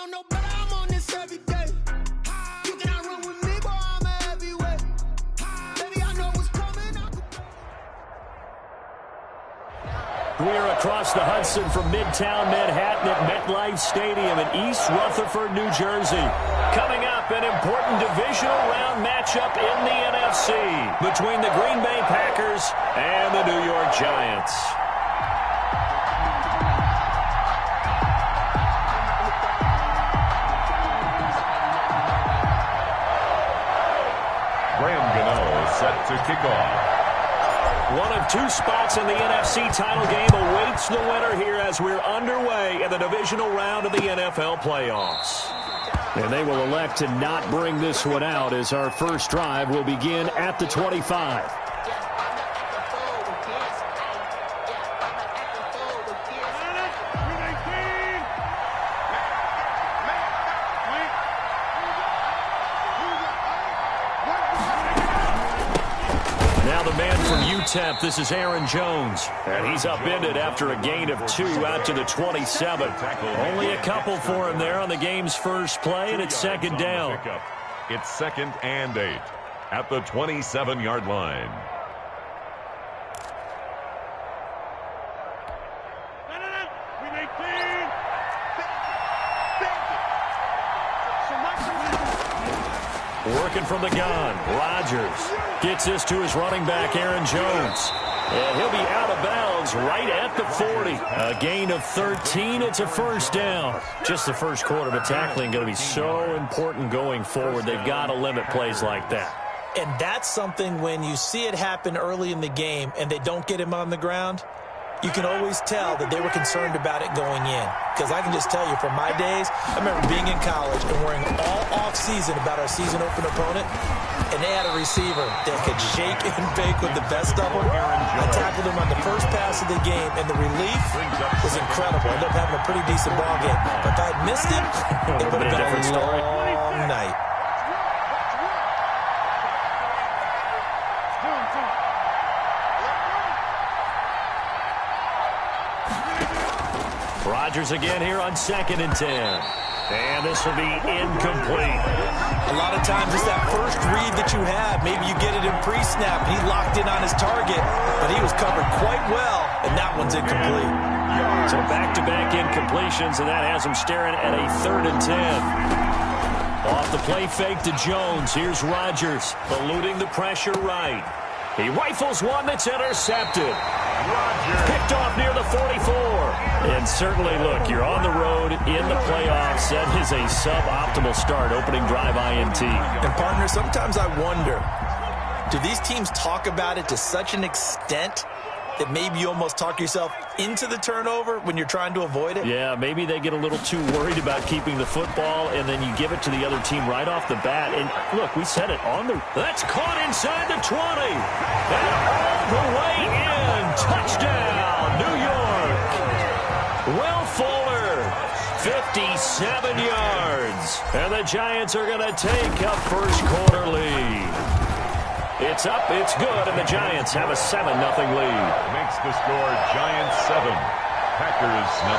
don't know, but I'm on this every day. You cannot run with me, boy, I'm a heavyweight. Baby, I know what's coming. We're across the Hudson from Midtown Manhattan at MetLife Stadium in East Rutherford, New Jersey. Coming up, an important divisional round matchup in the NFC between the Green Bay Packers and the New York Giants. Set to kick off. One of two spots in the NFC title game awaits the winner here as we're underway in the divisional round of the NFL playoffs. And they will elect to not bring this one out as our first drive will begin at the 25. This is Aaron Jones, and he's upended after a gain of 2 out to the 27. Only a couple for him there on the game's first play, and it's second down. It's 2nd and 8 at the 27-yard line. Working from the gun, Rodgers gets this to his running back, Aaron Jones. And he'll be out of bounds right at the 40. A gain of 13. It's a first down. Just the first quarter, but tackling going to be so important going forward. They've got to limit plays like that. And that's something when you see it happen early in the game and they don't get him on the ground, you can always tell that they were concerned about it going in. Because I can just tell you from my days, I remember being in college and worrying all off-season about our season open opponent, and they had a receiver that could shake and bake with the best of them. I tackled him on the first pass of the game, and the relief was incredible. I ended up having a pretty decent ball game. But if I had missed him, it would have been a long night. Rodgers again here on 2nd and 10. And this will be incomplete. A lot of times it's that first read that you have. Maybe you get it in pre-snap. He locked in on his target, but he was covered quite well, and that one's incomplete. So back-to-back incompletions, and that has him staring at a 3rd and 10. Off the play fake to Jones. Here's Rodgers, eluding the pressure right. He rifles one that's intercepted. Picked off near the 44. And certainly, look, you're on the road in the playoffs. That is a suboptimal start, opening drive INT. And, partner, sometimes I wonder, do these teams talk about it to such an extent that maybe you almost talk yourself into the turnover when you're trying to avoid it? Yeah, maybe they get a little too worried about keeping the football, and then you give it to the other team right off the bat. And, look, we said it on the... That's caught inside the 20. And all the way in. Touchdown, New York. Will Fuller, 57 yards. And the Giants are going to take a first quarter lead. It's up, it's good, and the Giants have a 7-0 lead. Makes the score Giants 7, Packers 0.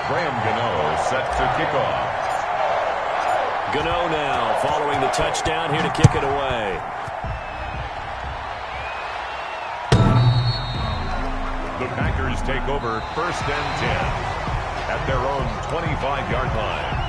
Graham Gano set to kick off. Gano now following the touchdown here to kick it away. The Packers take over 1st and 10 at their own 25-yard line.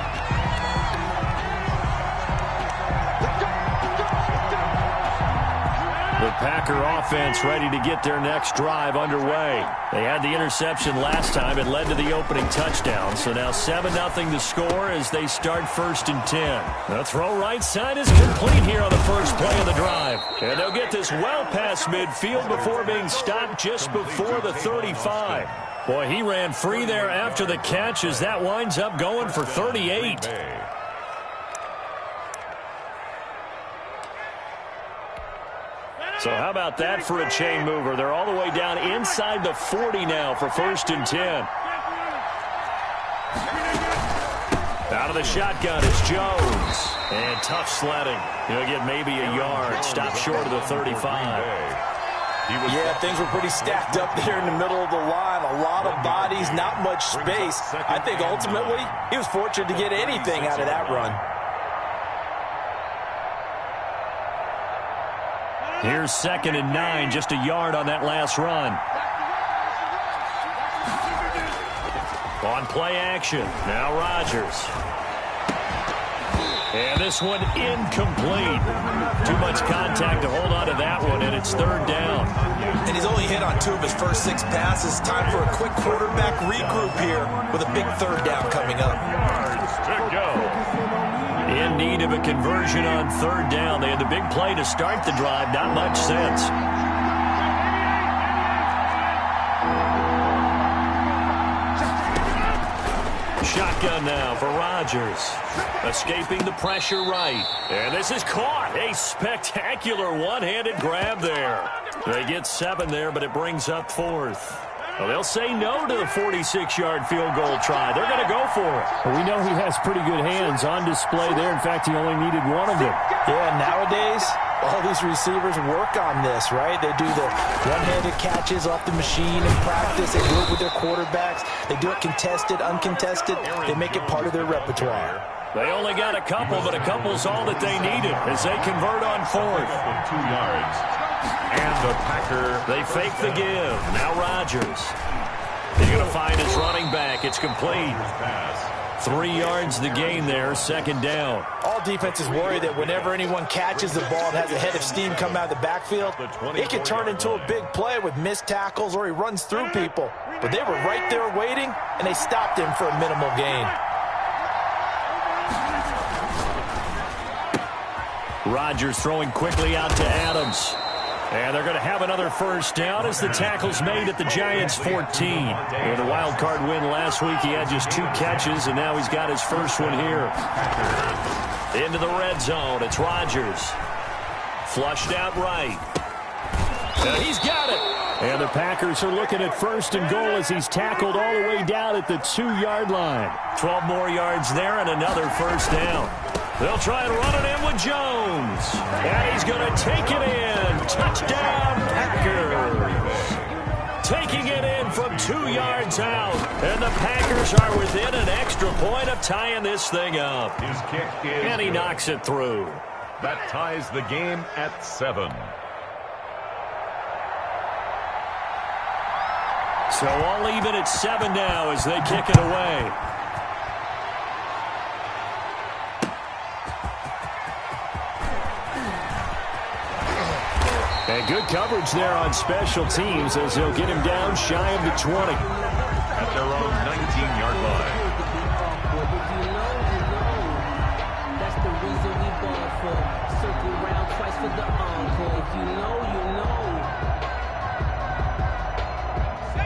The Packer offense ready to get their next drive underway. They had the interception last time. It led to the opening touchdown. So now 7-0 to score as they start 1st and 10. The throw right side is complete here on the first play of the drive. And they'll get this well past midfield before being stopped just before the 35. Boy, he ran free there after the catch as that winds up going for 38. So how about that for a chain mover? They're all the way down inside the 40 now for 1st and 10. Out of the shotgun, it's Jones. And tough sledding. He'll get maybe a yard. Stop short of the 35. Yeah, things were pretty stacked up there in the middle of the line. A a lot of bodies, not much space. I think ultimately he was fortunate to get anything out of that run. Here's 2nd and 9, just a yard on that last run. On play action, now Rodgers. And this one incomplete. Too much contact to hold on to that one, and it's 3rd down. And he's only hit on 2 of his first 6 passes. Time for a quick quarterback regroup here with a big 3rd down coming up. To go. In need of a conversion on 3rd down. They had the big play to start the drive. Not much sense. Shotgun now for Rodgers. Escaping the pressure right. And this is caught. A spectacular one-handed grab there. They get 7 there, but it brings up 4th. Well, they'll say no to the 46-yard field goal try. They're going to go for it. Well, we know he has pretty good hands on display there. In fact, he only needed 1 of them. Yeah, nowadays, all these receivers work on this, right? They do the one-handed catches off the machine in practice. They do it with their quarterbacks. They do it contested, uncontested. They make it part of their repertoire. They only got a couple, but a couple's all that they needed as they convert on 4th. 2 yards. And the Packer. They fake the give. Now Rodgers. He's going to find his running back. It's complete. 3 yards the gain there, 2nd down. All defenses worry that whenever anyone catches the ball and has a head of steam come out of the backfield, it can turn into a big play with missed tackles or he runs through people. But they were right there waiting, and they stopped him for a minimal gain. Rodgers throwing quickly out to Adams. And they're going to have another 1st down as the tackle's made at the Giants' 14. With a wild card win last week, he had just 2 catches, and now he's got his first one here. Into the red zone, it's Rodgers. Flushed out right. And he's got it. And the Packers are looking at 1st and goal as he's tackled all the way down at the 2-yard line. 12 more yards there and another 1st down. They'll try and run it in with Jones. And he's going to take it in. Touchdown, Packers. Taking it in from 2 yards out. And the Packers are within an extra point of tying this thing up. His kick is and he knocks it through. That ties the game at 7. So all even at 7 now as they kick it away. And good coverage there on special teams as they'll get him down shy of the 20. At their own 19-yard line. That's the reason we ball for. Circle round twice for the encore. If you know, you know.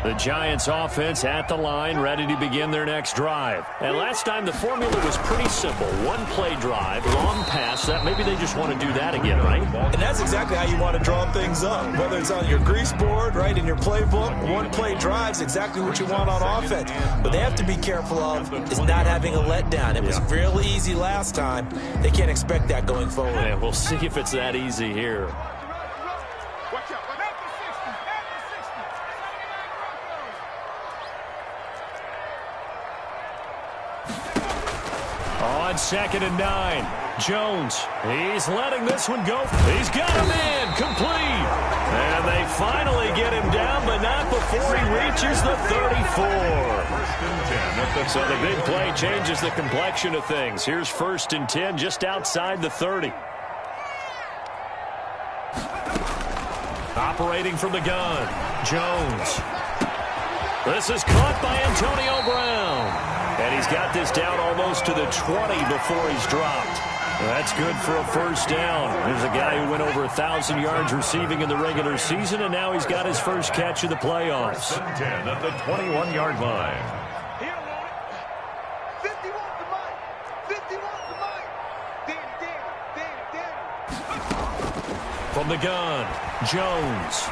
The Giants offense at the line, ready to begin their next drive. And last time the formula was pretty simple. 1-play drive, long pass. That maybe they just want to do that again, right? And that's exactly how you want to draw things up. Whether it's on your grease board, right, in your playbook, 1-play drive's exactly what you want on offense. But they have to be careful of is not having a letdown. It was really easy last time. They can't expect that going forward. Yeah, we'll see if it's that easy here. On 2nd and 9, Jones, he's letting this one go. He's got him in, complete. And they finally get him down, but not before he reaches the 34. So the big play changes the complexion of things. Here's 1st and 10 just outside the 30. Operating from the gun, Jones. This is caught by Antonio Brown. And he's got this down almost to the 20 before he's dropped. That's good for a 1st down. There's a guy who went over 1,000 yards receiving in the regular season, and now he's got his first catch of the playoffs. 10 at the 21-yard line. From the gun, Jones.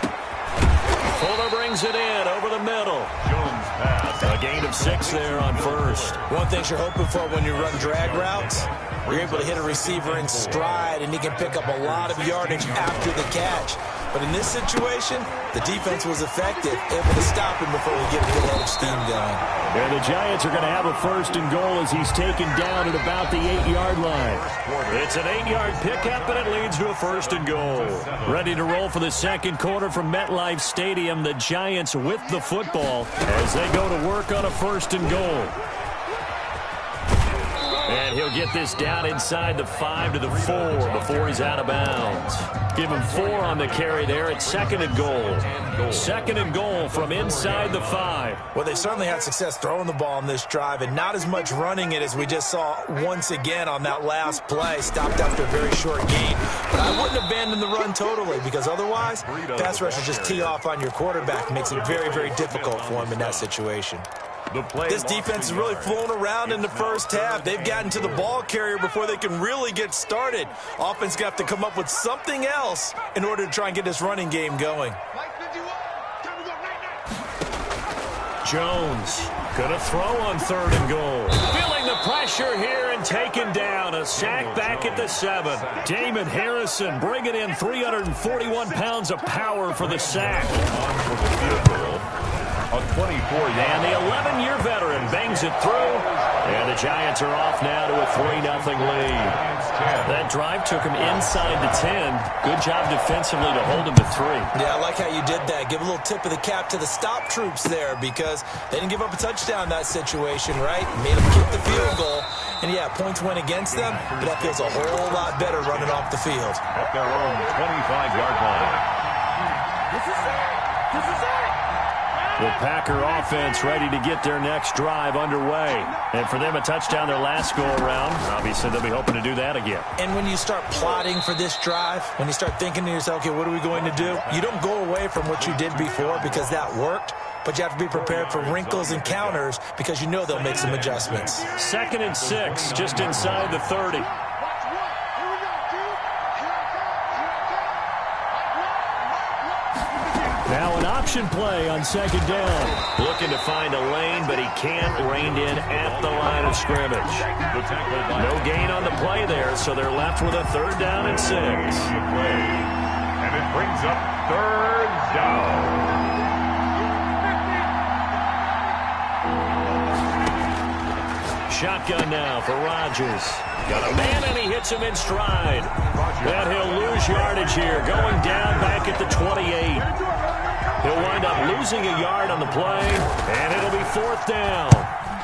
Fuller brings it in over the middle. Jones pass. A gain of 6 there on 1st. One thing you're hoping for when you run drag routes, you're able to hit a receiver in stride, and he can pick up a lot of yardage after the catch. But in this situation, the defense was effective, able to stop him before we get a good head of steam going. And the Giants are going to have a 1st and goal as he's taken down at about the 8-yard line. It's an 8-yard pickup, and it leads to a 1st and goal. Ready to roll for the second quarter from MetLife Stadium. The Giants with the football as they go to work on a 1st and goal. And he'll get this down inside the 5 to the 4 before he's out of bounds. Give him 4 on the carry there at 2nd and goal. 2nd and goal from inside the 5. Well, they certainly had success throwing the ball on this drive and not as much running it as we just saw once again on that last play. Stopped after a very short gain. But I wouldn't abandon the run totally because otherwise, pass rushers just tee off on your quarterback. Makes it very, very difficult for him in that situation. This defense has really flown around in the first half. They've gotten to the ball carrier before they can really get started. Offense got to come up with something else in order to try and get this running game going. Jones gonna throw on 3rd and goal. Feeling the pressure here and taken down. A sack back at the 7. Damon Harrison bringing in 341 pounds of power for the sack. A 24-yard. And the 11-year veteran bangs it through. And the Giants are off now to a 3-0 lead. That drive took him inside the 10. Good job defensively to hold him to 3. Yeah, I like how you did that. Give a little tip of the cap to the stop troops there because they didn't give up a touchdown in that situation, right? Made them kick the field goal. And, yeah, points went against them, but that feels a whole lot better running off the field. At their own 25-yard line. This is it. This is it. The Packer offense ready to get their next drive underway. And for them, a touchdown their last go-around. Obviously, they'll be hoping to do that again. And when you start plotting for this drive, when you start thinking to yourself, okay, what are we going to do? You don't go away from what you did before because that worked, but you have to be prepared for wrinkles and counters because you know they'll make some adjustments. 2nd and 6, just inside the 30. Now an option play on 2nd down. Looking to find a lane, but he can't. Reined in at the line of scrimmage. No gain on the play there, so they're left with a 3rd down and 6. And it brings up 3rd down. Shotgun now for Rodgers. Got a man, and he hits him in stride. And he'll lose yardage here, going down back at the 28. He'll wind up losing a yard on the play, and it'll be 4th down.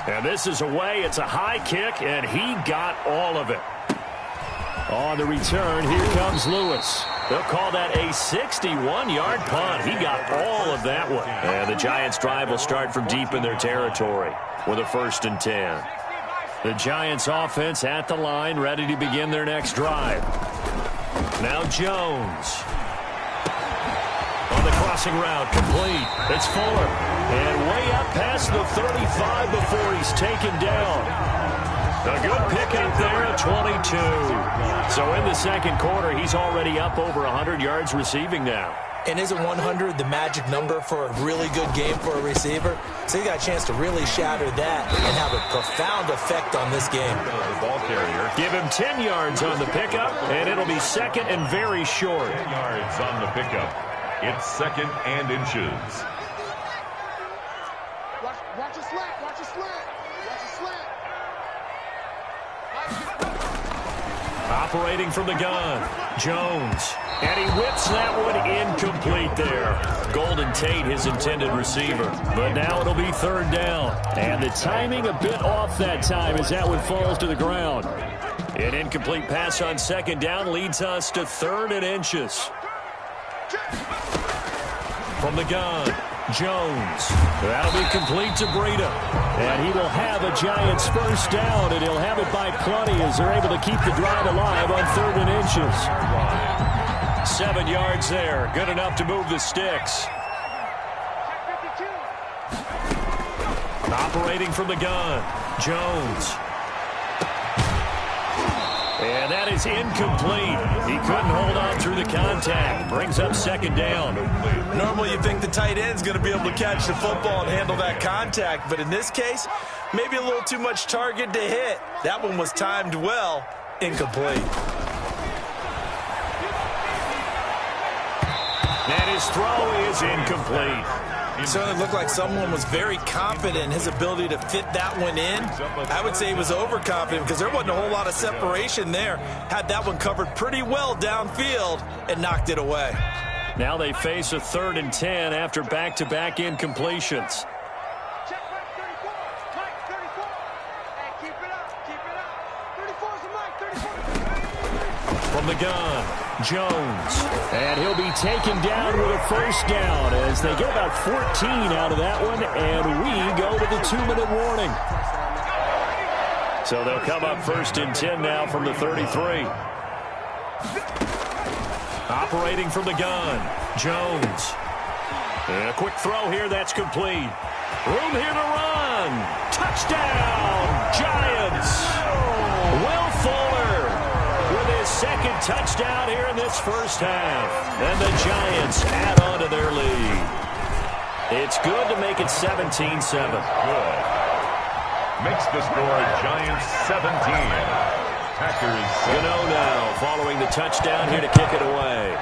And this is away. It's a high kick, and he got all of it. On the return, here comes Lewis. They'll call that a 61-yard punt. He got all of that one. And the Giants' drive will start from deep in their territory with a 1st and 10. The Giants' offense at the line, ready to begin their next drive. Now Jones. On the crossing route, complete. It's Fuller. And way up past the 35 before he's taken down. A good pickup there at 22. So in the second quarter, he's already up over 100 yards receiving now. And isn't 100 the magic number for a really good game for a receiver? So you got a chance to really shatter that and have a profound effect on this game. The ball carrier. Give him 10 yards on the pickup, and it'll be 2nd and very short. 10 yards on the pickup. It's 2nd and inches. Watch a slant. Watch a slant. Watch a slant. Operating from the gun, Jones. And he whips that one incomplete there. Golden Tate, his intended receiver. But now it'll be 3rd down. And the timing a bit off that time as that one falls to the ground. An incomplete pass on 2nd down leads us to 3rd and inches. From the gun, Jones. That'll be complete to Breida. And he will have a Giants 1st down, and he'll have it by plenty as they're able to keep the drive alive on 3rd and inches. 7 yards there. Good enough to move the sticks. Operating from the gun, Jones. And that is incomplete. He couldn't hold on through the contact. Brings up 2nd down. Normally you think the tight end's going to be able to catch the football and handle that contact, but in this case, maybe a little too much target to hit. That one was timed well. Incomplete. And his throw is incomplete. It certainly looked like someone was very confident in his ability to fit that one in. I would say he was overconfident because there wasn't a whole lot of separation there. Had that one covered pretty well downfield and knocked it away. Now they face a 3rd and 10 after back-to-back incompletions. From the gun, Jones. And he'll be taken down with a 1st down as they get about 14 out of that one, and we go to the 2-minute warning. So they'll come up 1st and 10 now from the 33. Operating from the gun, Jones. And a quick throw here, that's complete. Room here to run. Touchdown, Giants. Will Fuller with his 2nd touchdown here in this 1st half. And the Giants add on to their lead. It's good to make it 17-7. Good. Makes the score Giants 17. Packers. Gano now following the touchdown here to kick it away.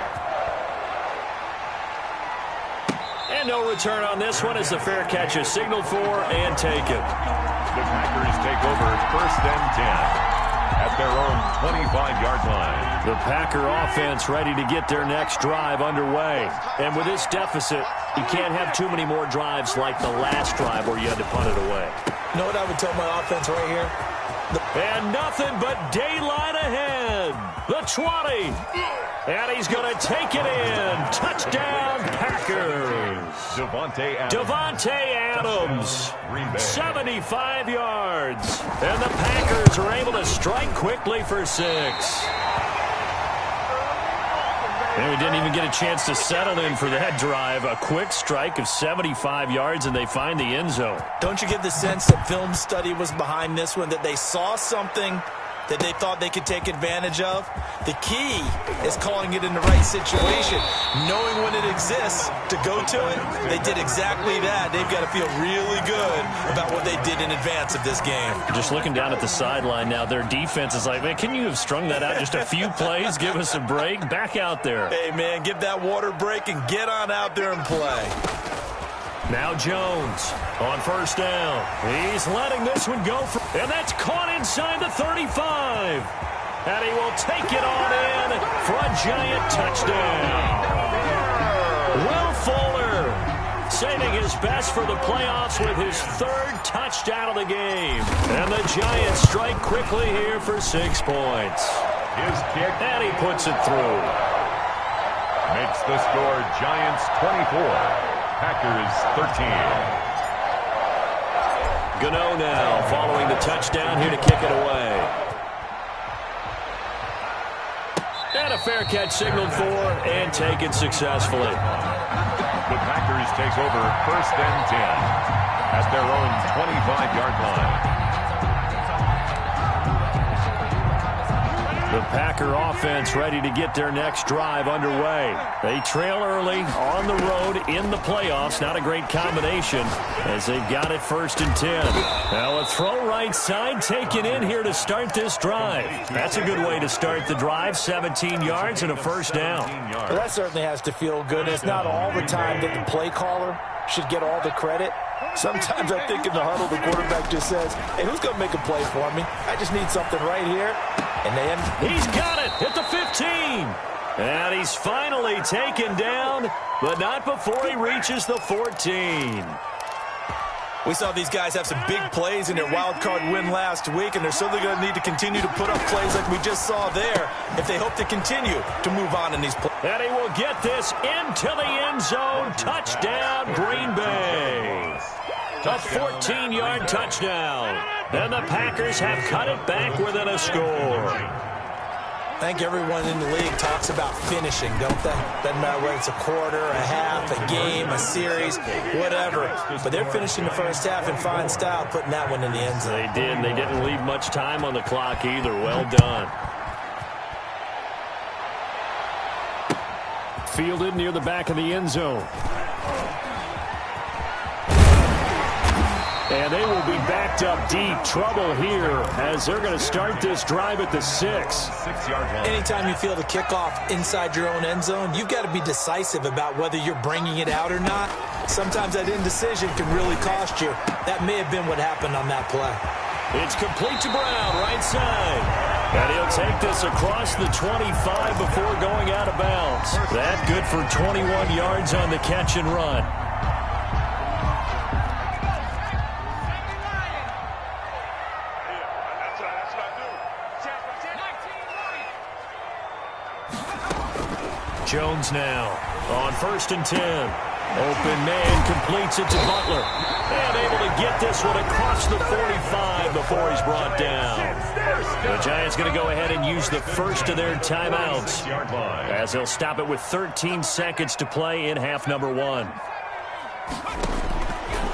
And no return on this one as the fair catch is signaled for and taken. The Packers take over 1st and 10 at their own 25-yard line. The Packer offense ready to get their next drive underway. And with this deficit, you can't have too many more drives like the last drive where you had to punt it away. You know what I would tell my offense right here? And nothing but daylight ahead. The 20. And he's going to take it in. Touchdown, Packers. Devontae Adams. 75 yards. And the Packers are able to strike quickly for 6. And we didn't even get a chance to settle in for that drive. A quick strike of 75 yards, and they find the end zone. Don't you get the sense that film study was behind this one, that they saw something that they thought they could take advantage of? The key is calling it in the right situation, knowing when it exists to go to it. They did exactly that. They've got to feel really good about what they did in advance of this game. Just looking down at the sideline now, their defense is like, man, can you have strung that out just a few plays? Give us a break. Back out there. Hey, man, give that water break and get on out there and play. Now Jones on 1st down. He's letting this one go. And that's caught inside the 35. And he will take it on in for a Giant touchdown. Will Fuller saving his best for the playoffs with his 3rd touchdown of the game. And the Giants strike quickly here for 6 points. His kick. And he puts it through. Makes the score Giants 24. Packers 13. Gano now following the touchdown here to kick it away. And a fair catch signaled for and taken successfully. The Packers take over 1st and 10 at their own 25-yard line. The Packer offense ready to get their next drive underway. They trail early on the road in the playoffs. Not a great combination as they've got it 1st and 10. Now a throw right side taken in here to start this drive. That's a good way to start the drive. 17 yards and a 1st down. Well, that certainly has to feel good. It's not all the time that the play caller should get all the credit. Sometimes I think in the huddle the quarterback just says, hey, who's going to make a play for me? I just need something right here. And then he's got it at the 15. And he's finally taken down, but not before he reaches the 14. We saw these guys have some big plays in their wild card win last week, and they're certainly going to need to continue to put up plays like we just saw there if they hope to continue to move on in these plays. And he will get this into the end zone. Touchdown, Green Bay. A 14-yard touchdown. And the Packers have cut it back within a score. I think everyone in the league talks about finishing, don't they? Doesn't matter whether it's a quarter, a half, a game, a series, whatever. But they're finishing the 1st half in fine style, putting that one in the end zone. They did. They didn't leave much time on the clock either. Well done. Fielded near the back of the end zone. And they will be backed up deep. Trouble here as they're going to start this drive at the 6. 6-yard line. Anytime you feel the kickoff inside your own end zone, you've got to be decisive about whether you're bringing it out or not. Sometimes that indecision can really cost you. That may have been what happened on that play. It's complete to Brown, right side. And he'll take this across the 25 before going out of bounds. That good for 21 yards on the catch and run. Jones now on 1st and 10. Open man completes it to Butler. And able to get this one across the 45 before he's brought down. The Giants going to go ahead and use the first of their timeouts as they'll stop it with 13 seconds to play in half number 1.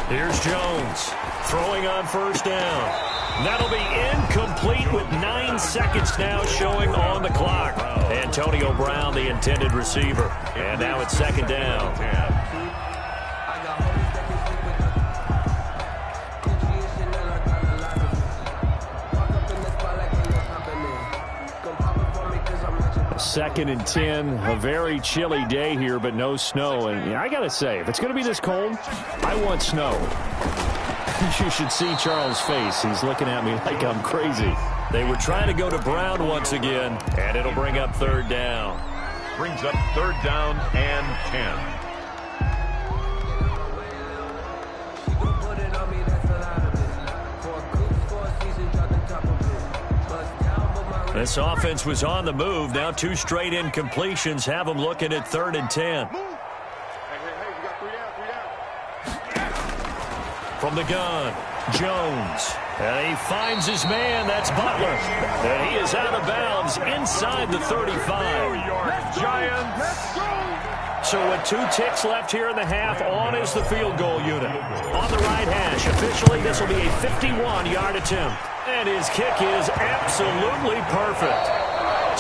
Here's Jones throwing on 1st down. That'll be incomplete with 9 seconds now showing on the clock. Antonio Brown, the intended receiver. And now it's 2nd down. Second and 10, a very chilly day here, but no snow. And I got to say, if it's going to be this cold, I want snow. You should see Charles' face. He's looking at me like I'm crazy. They were trying to go to Brown once again, and it'll bring up 3rd down. Brings up 3rd down and 10. This offense was on the move. Now 2 straight incompletions have them looking at 3rd and 10. From the gun, Jones. And he finds his man. That's Butler. And he is out of bounds inside the 35. Giants. So with 2 ticks left here in the half, on is the field goal unit. On the right hash, officially this will be a 51-yard attempt. And his kick is absolutely perfect.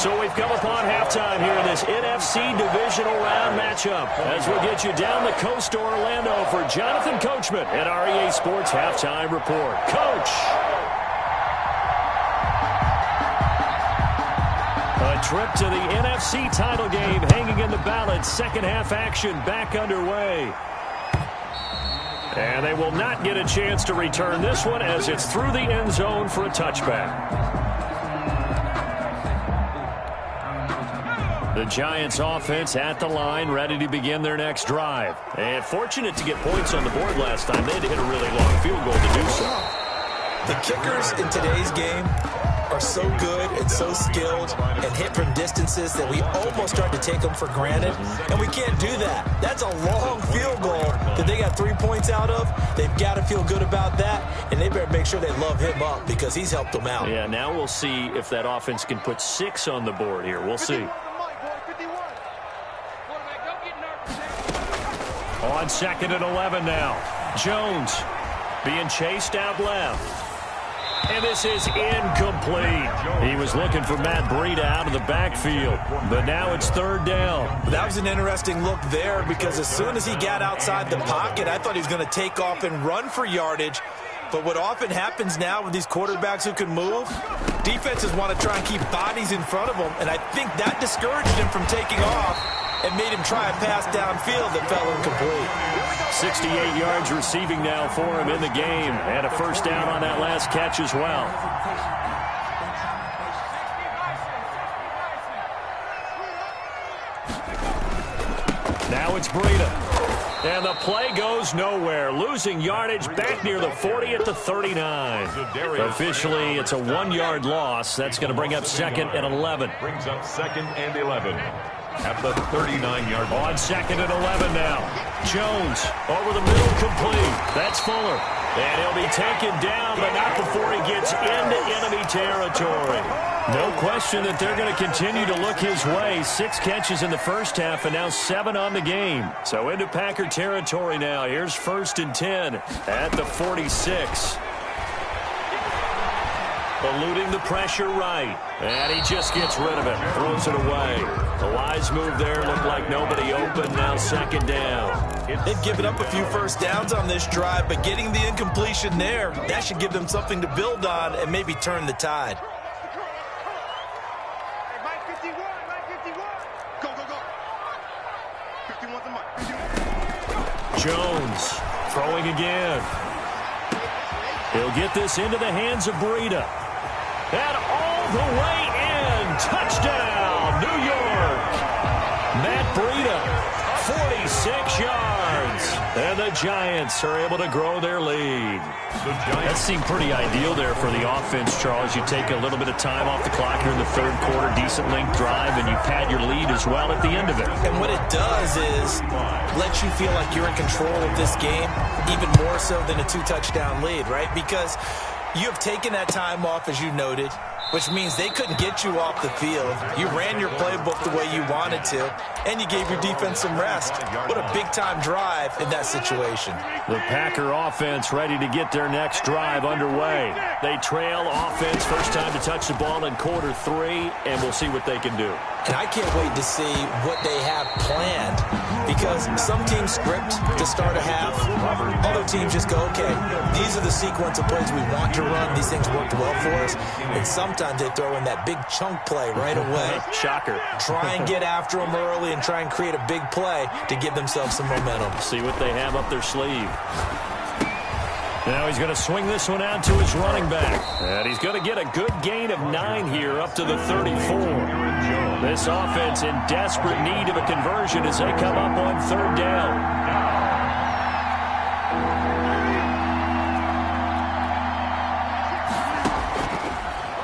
So we've come upon halftime here in this NFC divisional round matchup as we get you down the coast to Orlando for Jonathan Coachman at REA Sports Halftime Report. Coach! A trip to the NFC title game hanging in the balance. Second half action back underway. And they will not get a chance to return this one as it's through the end zone for a touchback. The Giants offense at the line, ready to begin their next drive. And fortunate to get points on the board last time. They had to hit a really long field goal to do so. The kickers in today's game are so good and so skilled and hit from distances that we almost start to take them for granted, and we can't do that. That's a long field goal that they got 3 points out of. They've got to feel good about that, and they better make sure they love him up because he's helped them out. Yeah, now we'll see if that offense can put 6 on the board here. We'll see. On 2nd and 11 now. Jones being chased out left. And this is incomplete. He was looking for Matt Breida out of the backfield, but now it's 3rd down. That was an interesting look there because as soon as he got outside the pocket, I thought he was going to take off and run for yardage. But what often happens now with these quarterbacks who can move, defenses want to try and keep bodies in front of them, and I think that discouraged him from taking off and made him try a pass downfield that fell incomplete. 68 yards receiving now for him in the game, and a 1st down on that last catch as well. Now it's Breida. And the play goes nowhere. Losing yardage back near the 40 at the 39. Officially, it's a 1-yard loss. That's going to bring up 2nd and 11. Brings up 2nd and 11. At the 39-yard line. On 2nd and 11 now. Jones over the middle, complete. That's Fuller. And he'll be taken down, but not before he gets into enemy territory. No question that they're going to continue to look his way. 6 catches in the first half and now 7 on the game. So into Packer territory now. Here's 1st and 10 at the 46. Eluding the pressure right. And he just gets rid of it. Throws it away. A wise move there. Looked like nobody open. Now second down. They've given up a few first downs on this drive, but getting the incompletion there, that should give them something to build on and maybe turn the tide. Jones throwing again. He'll get this into the hands of Breida. And all the way in. Touchdown, New York. Matt Breida, 46 yards. And the Giants are able to grow their lead. That seemed pretty ideal there for the offense, Charles. You take a little bit of time off the clock here in the third quarter, decent length drive, and you pad your lead as well at the end of it. And what it does is let you feel like you're in control of this game, even more so than a two-touchdown lead, right? Because you have taken that time off, as you noted, which means they couldn't get you off the field. You ran your playbook the way you wanted to, and you gave your defense some rest. What a big-time drive in that situation. The Packer offense ready to get their next drive underway. They trail offense, first time to touch the ball in quarter three, and we'll see what they can do. And I can't wait to see what they have planned, because some teams script to start a half. Other teams just go, okay, these are the sequence of plays we want to run. These things worked well for us. And sometimes they throw in that big chunk play right away. Shocker. Try and get after them early and try and create a big play to give themselves some momentum. See what they have up their sleeve. Now he's going to swing this one out to his running back. And he's going to get a good gain of 9 here up to the 34. This offense in desperate need of a conversion as they come up on third down.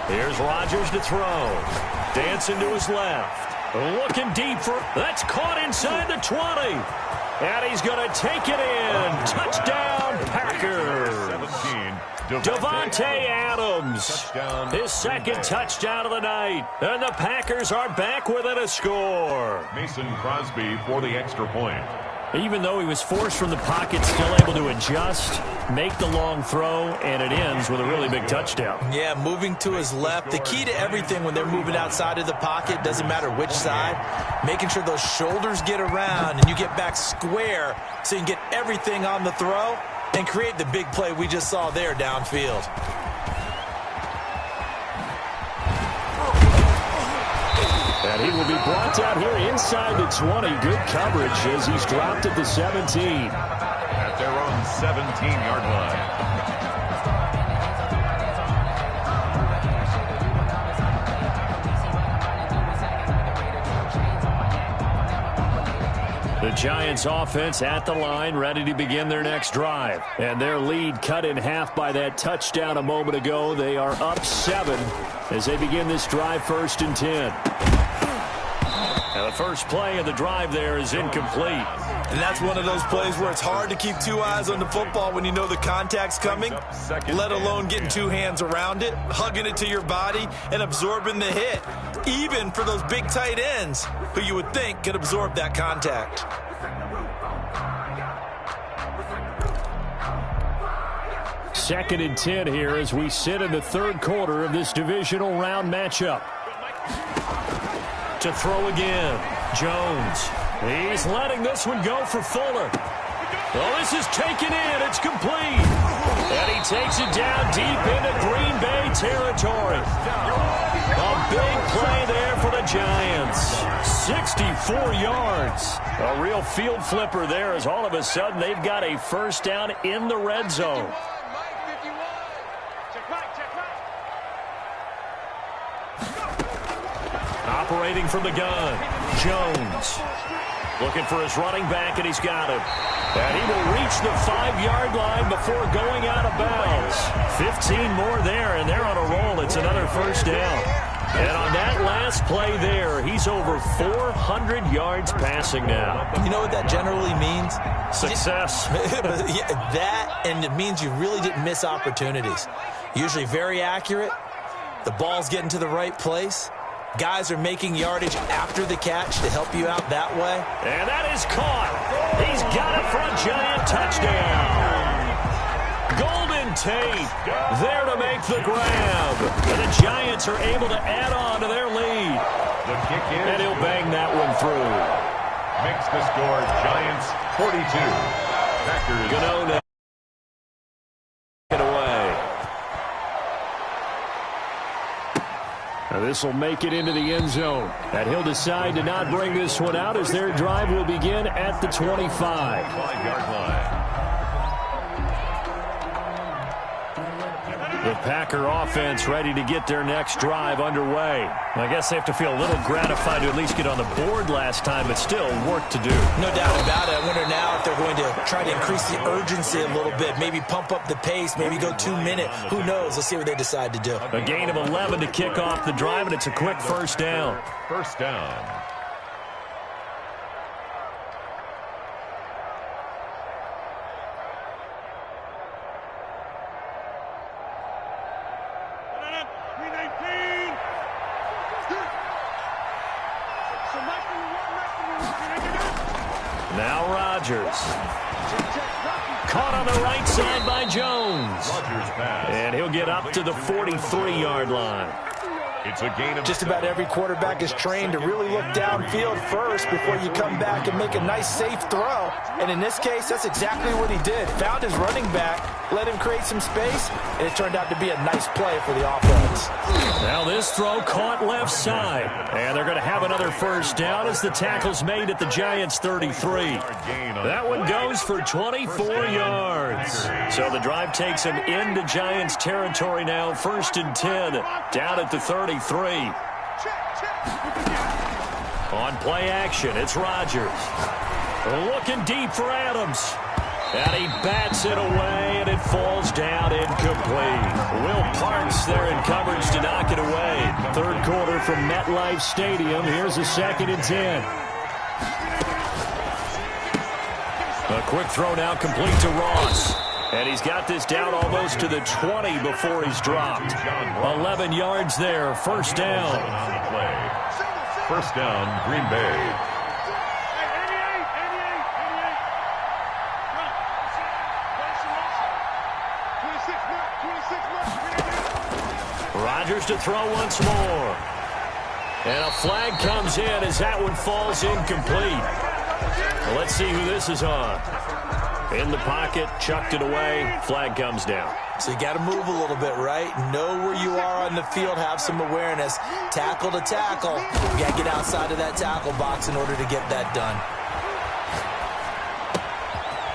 Here's Rodgers to throw. Dancing to his left. Looking deep for... That's caught inside the 20. And he's going to take it in. Touchdown, Packers. Davante Adams. His second touchdown of the night. And the Packers are back within a score. Mason Crosby for the extra point. Even though he was forced from the pocket, still able to adjust, make the long throw, and it ends with a really big touchdown. Yeah, moving to his left. The key to everything when they're moving outside of the pocket, doesn't matter which side, making sure those shoulders get around and you get back square so you can get everything on the throw and create the big play we just saw there downfield. And he will be brought out here inside the 20. Good coverage as he's dropped at the 17. At their own 17-yard line. The Giants offense at the line, ready to begin their next drive. And their lead cut in half by that touchdown a moment ago. They are up 7 as they begin this drive, 1st and 10. And the first play of the drive there is incomplete. And that's one of those plays where it's hard to keep two eyes on the football when you know the contact's coming, let alone getting two hands around it, hugging it to your body, and absorbing the hit, even for those big tight ends who you would think could absorb that contact. Second and 10 here as we sit in the third quarter of this divisional round matchup. To throw again, Jones. He's letting this one go for Fuller. Well, this is taken in. It's complete. And he takes it down deep into Green Bay territory. A big play there for the Giants. 64 yards. A real field flipper there as all of a sudden they've got a first down in the red zone. Operating from the gun, Jones. Looking for his running back, and he's got him. And he will reach the 5-yard line before going out of bounds. 15 more there, and they're on a roll. It's another first down. And on that last play there, he's over 400 yards passing now. You know what that generally means? Success. Yeah, that, and it means you really didn't miss opportunities. Usually very accurate. The ball's getting to the right place. Guys are making yardage after the catch to help you out that way. And that is caught. He's got it for a Giant touchdown. Golden Tate there to make the grab. And the Giants are able to add on to their lead. The kick is. And he'll bang that one through. Makes the score Giants 42. Packers. Ganona it away. Now this will make it into the end zone. And he'll decide to not bring this one out as their drive will begin at the 25. 5-yard line. The Packer offense ready to get their next drive underway. I guess they have to feel a little gratified to at least get on the board last time, but still work to do. No doubt about it. I wonder now if they're going to try to increase the urgency a little bit, maybe pump up the pace, maybe go 2-minute. Who knows? Let's see what they decide to do. A gain of 11 to kick off the drive, and it's a quick first down. First down. Now Rodgers. Caught on the right side by Jones. Rodgers pass. And he'll get up to the 43-yard line. It's a gain of Just about every quarterback is trained to really look downfield first before you come back and make a nice, safe throw. And in this case, that's exactly what he did. Found his running back, let him create some space, and it turned out to be a nice play for the offense. Now this throw caught left side. And they're going to have another first down as the tackle's made at the Giants' 33. That one goes for 24 yards. So the drive takes them into Giants territory now. 1st and 10 down at the 33. On play action, it's Rodgers. Looking deep for Adams. And he bats it away, and it falls down incomplete. Will Parks there in coverage to knock it away. Third quarter from MetLife Stadium. Here's a 2nd and 10. A quick throw now complete to Ross. And he's got this down almost to the 20 before he's dropped. 11 yards there, first down. First down, Green Bay. Rodgers to throw once more. And a flag comes in as that one falls incomplete. Well, let's see who this is on. In the pocket, chucked it away, flag comes down. So you got to move a little bit, right? Know where you are on the field, have some awareness. Tackle to tackle. You got to get outside of that tackle box in order to get that done.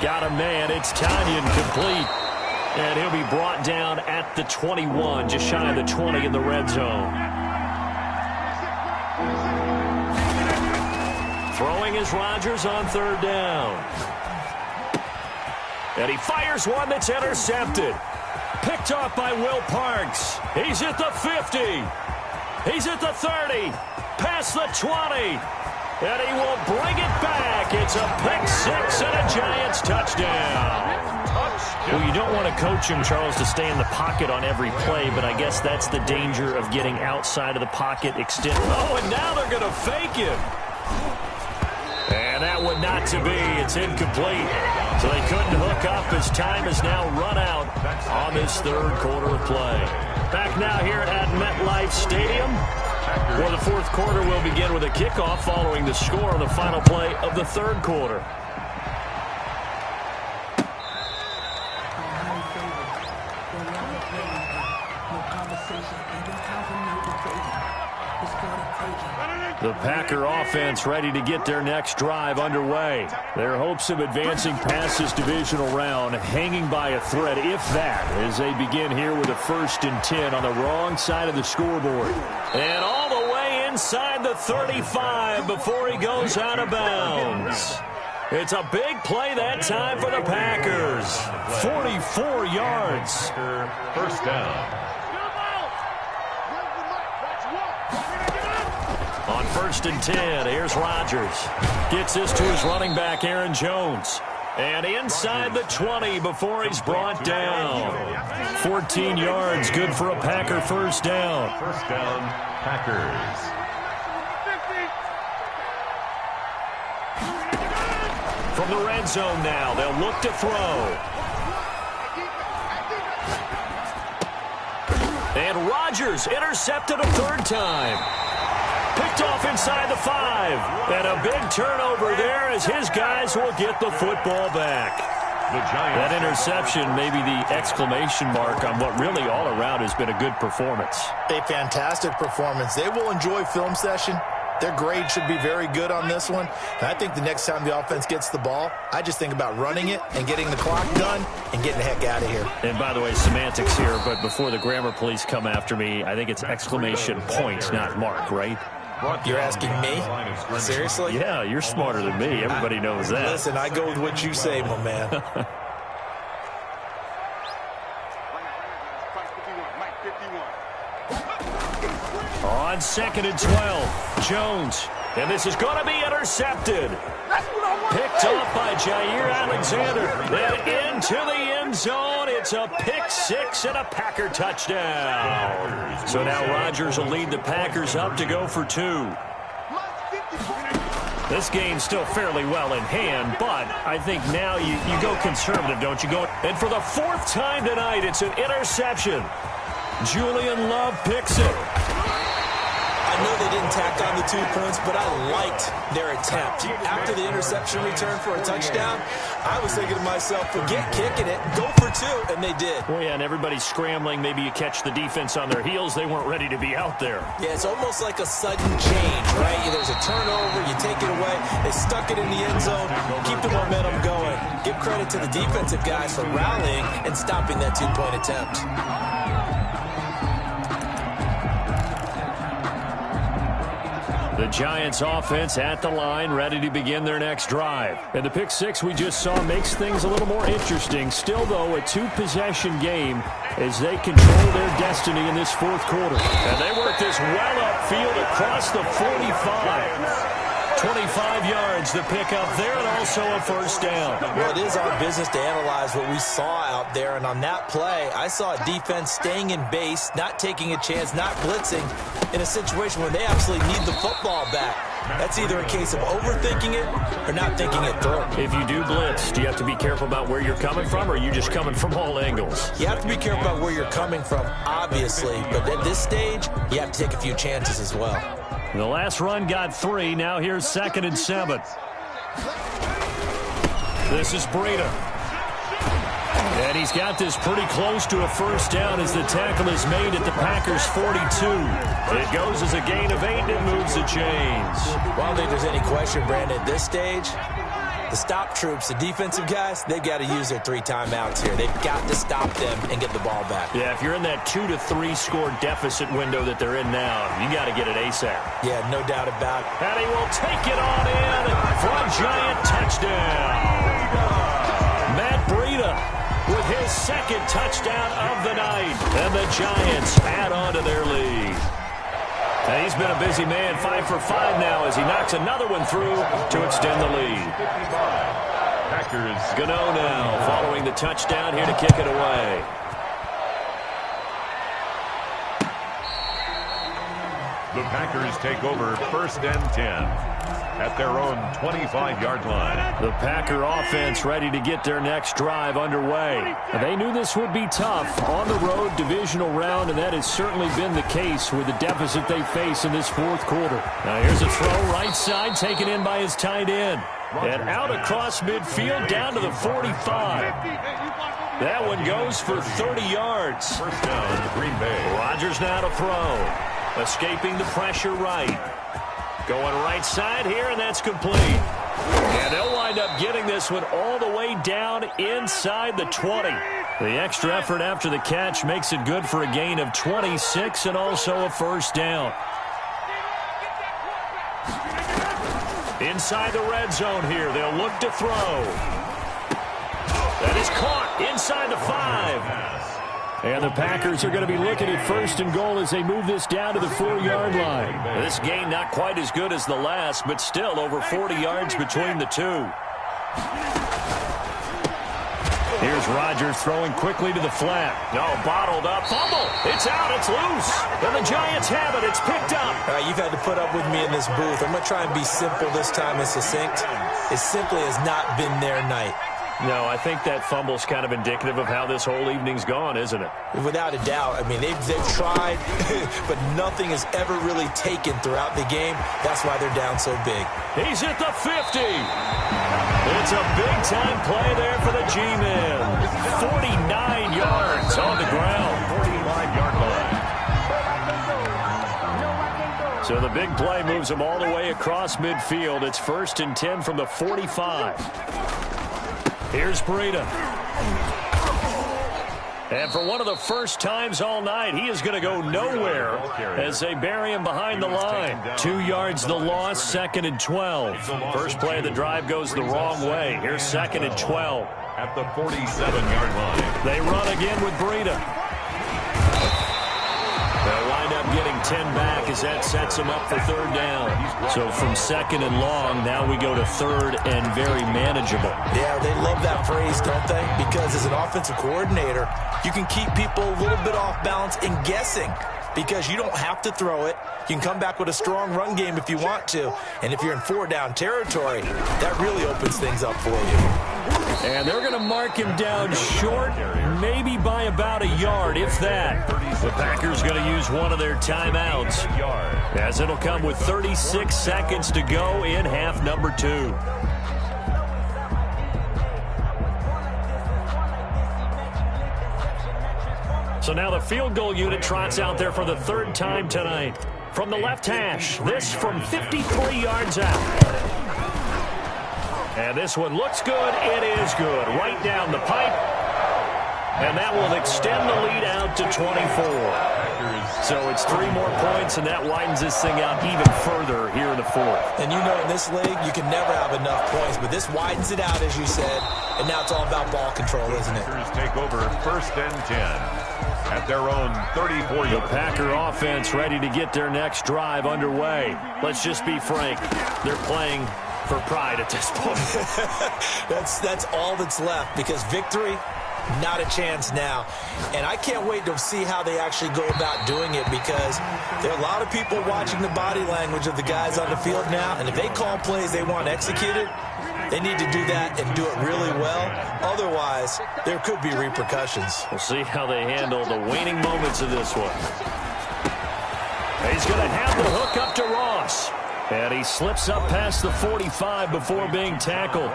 Got a man, it's Tanyan complete. And he'll be brought down at the 21, just shy of the 20 in the red zone. Throwing is Rodgers on 3rd down. And he fires one that's intercepted. Picked off by Will Parks. He's at the 50. He's at the 30. Past the 20. And he will bring it back. It's a pick 6 and a Giants touchdown. Well, you don't want to coach him, Charles, to stay in the pocket on every play, but I guess that's the danger of getting outside of the pocket, extend. Oh, and now they're going to fake him. And that one not to be. It's incomplete. So they couldn't hook up as time has now run out on this 3rd quarter of play. Back now here at MetLife Stadium. For the 4th quarter, we'll begin with a kickoff following the score on the final play of the 3rd quarter. The Packer offense ready to get their next drive underway. Their hopes of advancing past this divisional round hanging by a thread, if that, as they begin here with a 1st and 10 on the wrong side of the scoreboard. And all the way inside the 35 before he goes out of bounds. It's a big play that time for the Packers. 44 yards. First down. On 1st and 10, here's Rodgers. Gets this to his running back, Aaron Jones. And inside the 20 before he's brought down. 14 yards, good for a Packer first down. First down, Packers. From the red zone now, they'll look to throw. And Rodgers intercepted a third time. Picked off inside the 5. And a big turnover there as his guys will get the football back. That interception may be the exclamation mark on what really all around has been a good performance. A fantastic performance. They will enjoy film session. Their grade should be very good on this one. And I think the next time the offense gets the ball, I just think about running it and getting the clock done and getting the heck out of here. And by the way, semantics here, but before the grammar police come after me, I think it's exclamation point, not mark, right? You're asking me? Seriously? Yeah, you're smarter than me. Everybody knows that. Listen, I go with what you say, my man. On 2nd and 12, Jones. And this is going to be intercepted. Picked off by JaAg2052's. Then into the end zone. It's a pick 6 and a Packer touchdown. So now Rodgers will lead the Packers up to go for 2. This game's still fairly well in hand, but I think now you go conservative, don't you? And for the 4th time tonight, it's an interception. Julian Love picks it. I know they didn't tack on the 2 points, but I liked their attempt. After the interception return for a touchdown, I was thinking to myself, forget kicking it, go for 2, and they did. Well, yeah, and everybody's scrambling. Maybe you catch the defense on their heels. They weren't ready to be out there. Yeah, it's almost like a sudden change, right? There's a turnover, you take it away, they stuck it in the end zone, keep the momentum going. Give credit to the defensive guys for rallying and stopping that 2-point attempt. The Giants offense at the line, ready to begin their next drive. And the pick 6 we just saw makes things a little more interesting. Still, though, a 2-possession game as they control their destiny in this 4th quarter. And they work this well upfield across the 45. 25 yards to pick up there, and also a first down. Well, it is our business to analyze what we saw out there, and on that play, I saw a defense staying in base, not taking a chance, not blitzing, in a situation where they absolutely need the football back. That's either a case of overthinking it or not thinking it through. If you do blitz, do you have to be careful about where you're coming from, or are you just coming from all angles? You have to be careful about where you're coming from, obviously, but at this stage, you have to take a few chances as well. The last run got 3. Now here's 2nd and 7. This is Breida. And he's got this pretty close to a first down as the tackle is made at the Packers' 42. It goes as a gain of 8 and it moves the chains. Well, I don't think there's any question, Brandon, at this stage, the stop troops, the defensive guys, they've got to use their 3 timeouts here. They've got to stop them and get the ball back. Yeah, if you're in that 2 to 3 score deficit window that they're in now, you got to get it ASAP. Yeah, no doubt about it. And he will take it on in for a Giant touchdown. Matt Breida with his 2nd touchdown of the night. And the Giants add on to their lead. And he's been a busy man, 5 for 5 now as he knocks another one through to extend the lead. Packers. Gano now following the touchdown here to kick it away. The Packers take over 1st and 10 at their own 25-yard line. The Packer offense ready to get their next drive underway. They knew this would be tough on the road, divisional round, and that has certainly been the case with the deficit they face in this 4th quarter. Now here's a throw right side taken in by his tight end. And out across midfield down to the 45. That one goes for 30 yards. First down, Green Bay. Rodgers now to throw. Escaping the pressure right. Going right side here, and that's complete. And they'll wind up getting this one all the way down inside the 20. The extra effort after the catch makes it good for a gain of 26 and also a first down. Inside the red zone here, they'll look to throw. That is caught inside the 5. And the Packers are going to be looking at 1st and goal as they move this down to the 4-yard line. This gain not quite as good as the last, but still over 40 yards between the two. Here's Rodgers throwing quickly to the flat. No, bottled up. Fumble. It's out. It's loose. And the Giants have it. It's picked up. All right, you've had to put up with me in this booth. I'm going to try and be simple this time and succinct. It simply has not been their night. No, I think that fumble's kind of indicative of how this whole evening's gone, isn't it? Without a doubt. I mean, they've tried, but nothing has ever really taken throughout the game. That's why they're down so big. He's at the 50. It's a big-time play there for the G-Men. 49 yards on the ground. 45-yard line. So the big play moves them all the way across midfield. It's 1st and 10 from the 45. Here's Breida. And for one of the first times all night, he is going to go nowhere as they bury him behind the line. 2 yards the loss, 2nd and 12. First play of the drive goes the wrong way. Here's 2nd and 12. At the 47-yard line. They run again with Breida. They'll wind up getting 10 back as that sets them up for 3rd down. So from 2nd and long, now we go to 3rd and very manageable. Yeah, they love that phrase, don't they? Because as an offensive coordinator, you can keep people a little bit off balance and guessing because you don't have to throw it. You can come back with a strong run game if you want to. And if you're in 4-down territory, that really opens things up for you. And they're going to mark him down short, maybe by about a yard, if that. The Packers going to use one of their timeouts, as it'll come with 36 seconds to go in half number 2. So now the field goal unit trots out there for the 3rd time tonight. From the left hash, this from 53 yards out. And this one looks good. It is good. Right down the pipe. And that will extend the lead out to 24. So it's 3 more points, and that widens this thing out even further here in the 4th. And you know in this league, you can never have enough points. But this widens it out, as you said. And now it's all about ball control, isn't it? Packers take over 1st and 10 at their own 34-yard. The Packer offense ready to get their next drive underway. Let's just be frank. They're playing for pride at this point. That's all that's left because victory, not a chance now. And I can't wait to see how they actually go about doing it because there are a lot of people watching the body language of the guys on the field now. And if they call plays they want executed, they need to do that and do it really well. Otherwise, there could be repercussions. We'll see how they handle the waning moments of this one. He's going to have the hook up to Ross. And he slips up past the 45 before being tackled.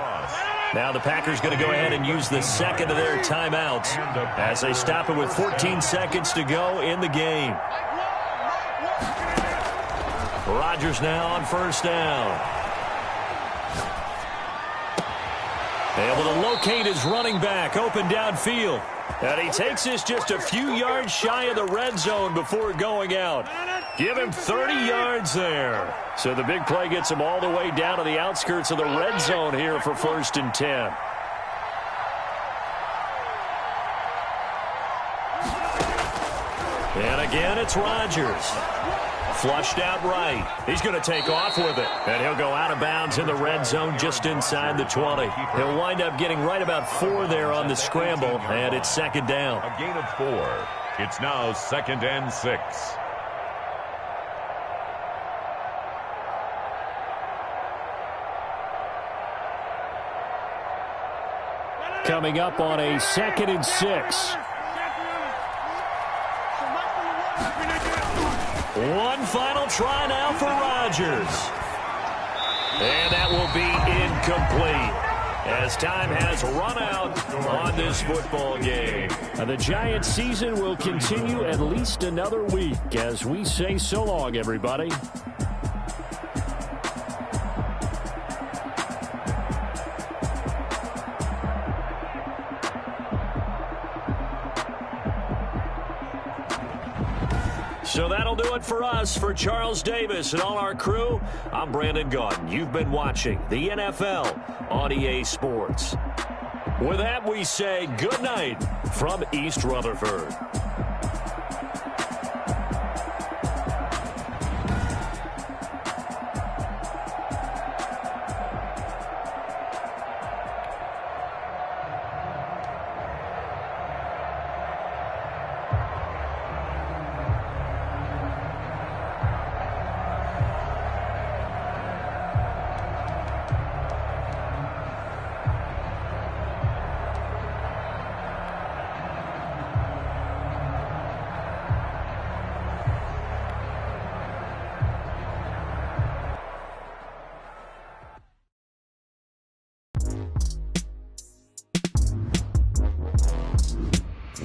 Now the Packers going to go ahead and use the 2nd of their timeouts as they stop it with 14 seconds to go in the game. Rodgers now on 1st down. Able to locate his running back open downfield. And he takes this just a few yards shy of the red zone before going out. Give him 30 yards there. So the big play gets him all the way down to the outskirts of the red zone here for 1st and 10. And again, it's Rodgers. Flushed out right. He's going to take off with it. And he'll go out of bounds in the red zone just inside the 20. He'll wind up getting right about 4 there on the scramble, and it's 2nd down. A gain of 4. It's now 2nd and 6. Coming up on a 2nd and 6. One final try now for Rodgers. And that will be incomplete as time has run out on this football game. And the Giants season will continue at least another week as we say so long, everybody. So that'll do it for us. For Charles Davis and all our crew, I'm Brandon Gaudin. You've been watching the NFL on EA Sports. With that, we say good night from East Rutherford. I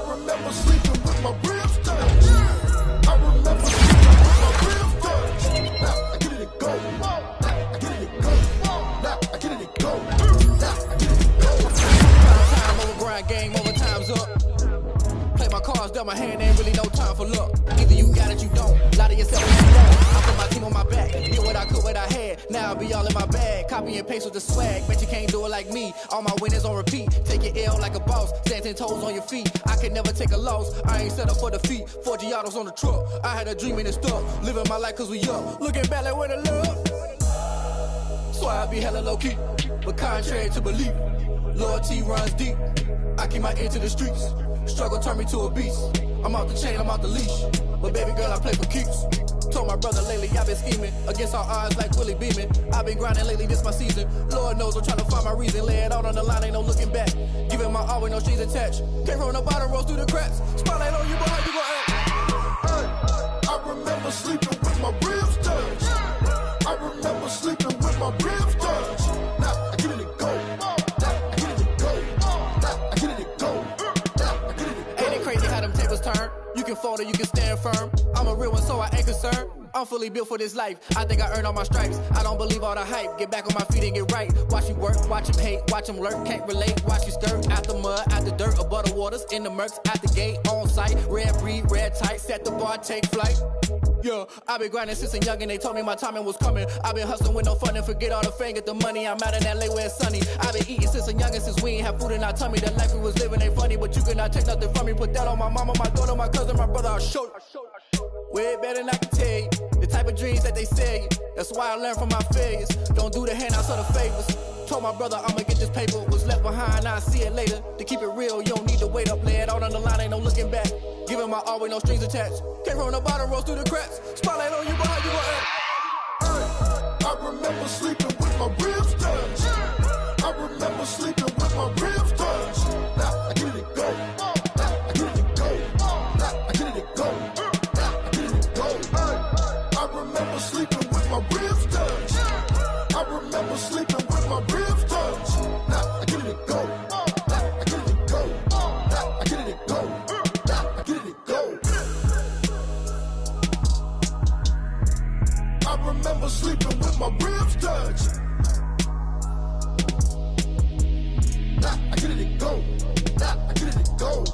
remember sleeping with my ribs touched. I remember sleeping with my ribs touched. Now I get it and go. Now I get it and go. Now I get it and go. Now I get it and go. Time over grind, game over, time's up. Play my cards, dealt my hand, ain't really no time for luck. Either you got it, you don't. Lie to yourself and you don't. I put my team on my back, did what I could, what I had. Now I be all in my bag, copy and paste with the swag. Bet you can't do it like me. All my winners on repeat. Take your L like a boss, stand 10 toes on your feet. I can never take a loss. I ain't set up for defeat. 4 JaAg2052's on the truck. I had a dream and it stuck. Living my life cause we up. Looking back like where the love. So I be hella low key, but contrary to belief, loyalty runs deep. I keep my ear to the streets. Struggle turned me to a beast. I'm out the chain, I'm out the leash. But baby girl, I play for keeps. Told my brother lately, I've been scheming. Against all odds like Willie Beeman. I've been grinding lately, this my season. Lord knows I'm trying to find my reason. Lay it out on the line, ain't no looking back. Giving my all with no strings attached. Came from the bottom, rose through the cracks. Spotlight on you, boy, how you gon' act? I remember sleeping with my ribs touched. I remember sleeping with my ribs touched. Now I get it and go. Now I get it and go. Now I get it and go. Now I get it and go. Ain't it crazy how them tables turn? You can fold or you can stand firm. I'm a real one, so I ain't concerned. I'm fully built for this life. I think I earned all my stripes. I don't believe all the hype. Get back on my feet and get right. Watch you work, watch him hate, watch him lurk. Can't relate, watch you stir. Out the mud, out the dirt, above the waters, in the murks, at the gate, on site. Red breed, red tight, set the bar, take flight. Yeah, I been grinding since a youngin', they told me my timing was coming. I been hustling with no fun and forget all the fame, get the money. I'm out in LA where it's sunny. I been eating since a youngin', since we ain't have food in our tummy. The life we was living ain't funny, but you cannot take nothing from me. Put that on my mama, my daughter, my cousin, my brother, I'll show you. Way better than I can tell you. The type of dreams that they sell you. That's why I learned from my failures. Don't do the handouts or the favors. Told my brother I'ma get this paper. Was left behind, I'll see it later. To keep it real, you don't need to wait up. Lay it out on the line, ain't no looking back. Giving my all with no strings attached. Came from the bottom, rose through the cracks. Spotlight on you, boy, how you gon' act? I remember sleeping with my ribs touched. I remember sleeping with my ribs touched. Now I get it and go. Now I get it and go. Now I get it and go. Now I get it and go. I remember sleeping with my ribs touched. I remember sleeping with my ribs touched. Now I get it and go. Now I get it and go. Now I get it and go. Now I get it and go. I remember sleeping with my ribs touched. Now I get it and go. Now I get it and go.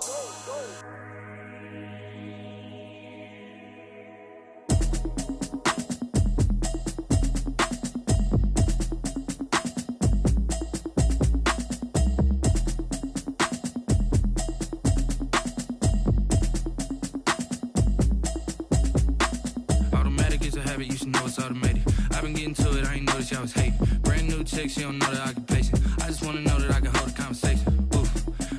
Automatic is a habit, you should know it's automated. I've been getting to it, I ain't noticed y'all was hating. Brand new chick, she don't know the occupation. I just wanna know that I can hold a conversation. Oof,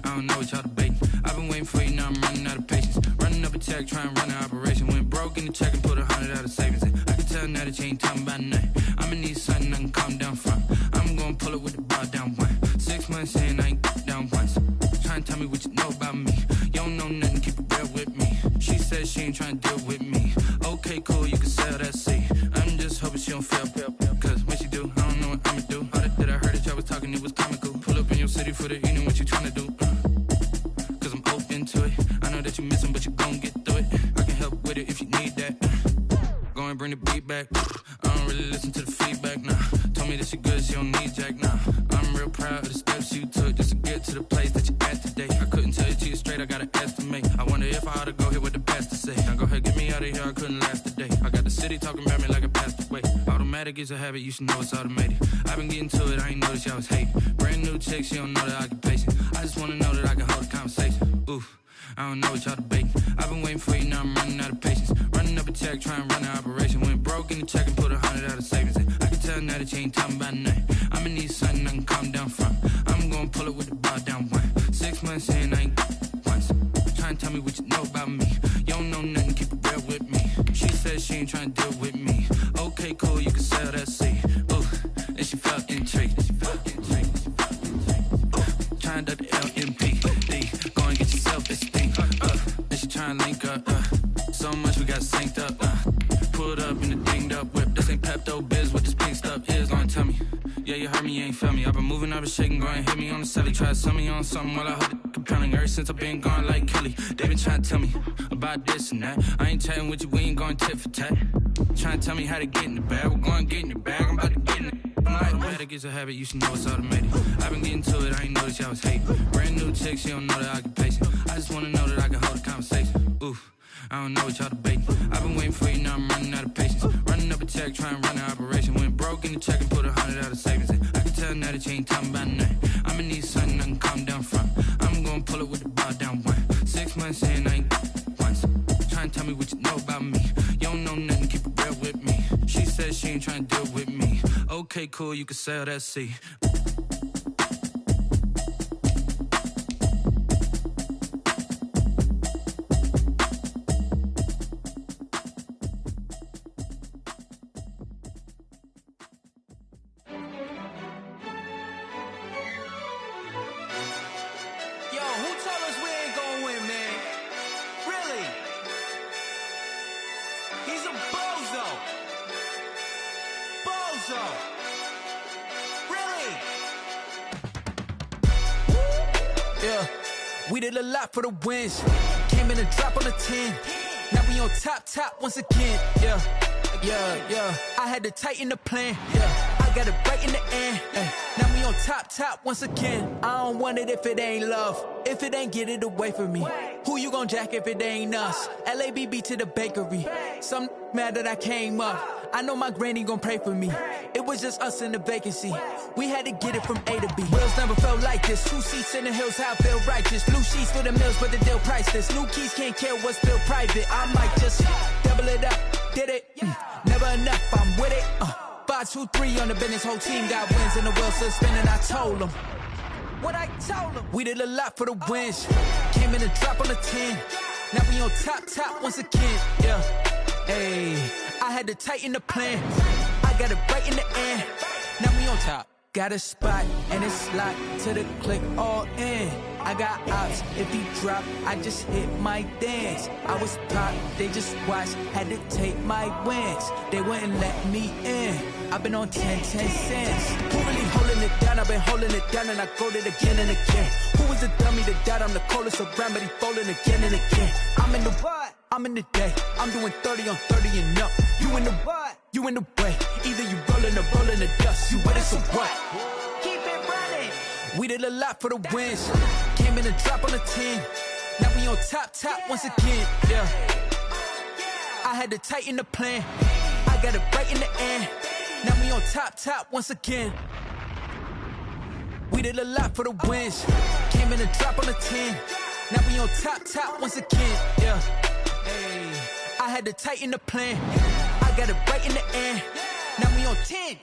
I don't know what y'all debating. I've been waiting for you, now I'm running out of patience. Running up a check, trying to run an operation. Went broke in the check and put 100 out of savings in. I can tell now that you ain't talking about nothing. I'ma need something I can calm down from. I'm gonna pull it with the bar down one. 6 months in, I ain't down once. Trying to tell me what you know about me. You don't know nothing, keep it real with me. She said she ain't trying to deal with me. Okay, cool, you can sell that seat. I'm just hoping she don't fail. Cause when she do, I don't know what I'ma do. All that I heard that y'all was talking, it was comical. Pull up in your city for the evening, what you tryna do? Cause I'm open to it. I know that you missing, but you gon' get through it. I can help with it if you need that. Go and bring the beat back. I don't really listen to the feedback, nah. Told me that she good, she don't need Jack, nah. I'm real proud of the steps you took just to get to the place that you at today. I couldn't tell you to you straight, I gotta estimate. I wonder if I ought to go here with the best to say. Now go ahead, get me out of here, I couldn't last a day. I got the city talking about me like I passed away. Automatic is a habit, you should know it's automated. I've been getting to it, I ain't noticed y'all was hating. Brand new chick, she don't know the occupation. I just wanna know that I can hold a conversation. Oof, I don't know what y'all debating. I've been waiting for you, now I'm running out of patience. Running up a check, trying to run an operation. Went broke in the check and put 100 out of savings in. I can tell now that you ain't talking about nothing. I'ma need something I can calm down from. I'm gonna pull it with the bar down one. 6 months in, I ain't once. Trying to tell me what you know about me. You don't know nothing, keep it real with me. She said she ain't trying to deal with me. Okay, cool, you can sell that seat. Ooh, and she felt intrigued. Trying to duck the LMP. Go and get your self-esteem. Then she trying to link up. So much we got synced up. Pulled up in a dinged up whip. This ain't Pepto-Biz, what this pink stuff is. Gonna tell me. Yeah, you heard me, you ain't felt me. I've been moving, I've been shaking, go and hit me on the celly. Try to sell me on something while I hold it compelling. Ever since I've been gone like Kelly, they been trying to tell me about this and that. I ain't chatting with you, we ain't going tit for tat. Trying to tell me how to get in the bag. We're going to get in the bag, I'm about to get in it. I'm like, better get a habit, you should know it's automated. I've been getting to it, I ain't noticed y'all was hating. Brand new chick, she don't know that I can pace it. I just wanna know that I can hold a conversation. Oof, I don't know what y'all debating. I've been waiting for you, now I'm running out of patience. Running up a check, trying to run an operation. Went broke in the check and put 100 out of savings in. I can tell now that you ain't talking about nothing. I'ma need something I can calm down from. I'm gonna pull it with the bar down one. 6 months in, I ain't once. Trying to tell me what you know about me. You don't know nothing, keep it real with me. She said she ain't trying to deal with me. Okay, cool, you can sell that C. We did a lot for the wins. Came in a drop on a 10. Now we on top once again. Yeah. I had to tighten the plan. Yeah, I got it right in the end. Now we on top once again. I don't want it if it ain't love. If it ain't, get it away from me. Who you gon' jack if it ain't us? LABB to the bakery. Some mad that I came up. I know my granny gon' pray for me. It was just us in the vacancy. We had to get it from A to B. Wheels never felt like this. 2 seats in the hills, how I feel righteous. Blue sheets for the mills, but the deal priceless. New keys can't care what's still private. I might just double it up. Did it? Never enough, I'm with it. 5, 2, 3 on the business. Whole team got wins and the wheels still spinning. I told them what I told them. We did a lot for the wins. Came in a drop on a 10. Now we on top once again. Yeah. Hey, I had to tighten the plan. I got it right in the end. Now we on top. Got a spot and it's locked to the click all in. I got ops, if he drop, I just hit my dance. I was pop, they just watched, had to take my wins. They wouldn't let me in. I've been on 10 cents. Who really holding it down? I've been holding it down and I go it again and again. Who was the dummy that died? I'm the coldest around, but he folding again and again. I'm in the what? I'm in the day. I'm doing 30 on 30 and up. You in the what? You in the way. Either you rolling or rolling the dust. You with it, so what? Keep it running. We did a lot for the wins. Came in a drop on a 10. Now we on top once again. Yeah. I had to tighten the plan. I got it right in the end. Now we on top once again. We did a lot for the wins. Came in a drop on a 10. Now we on top once again. Yeah. Hey, I had to tighten the plan. I got it right in the end. Now we on 10.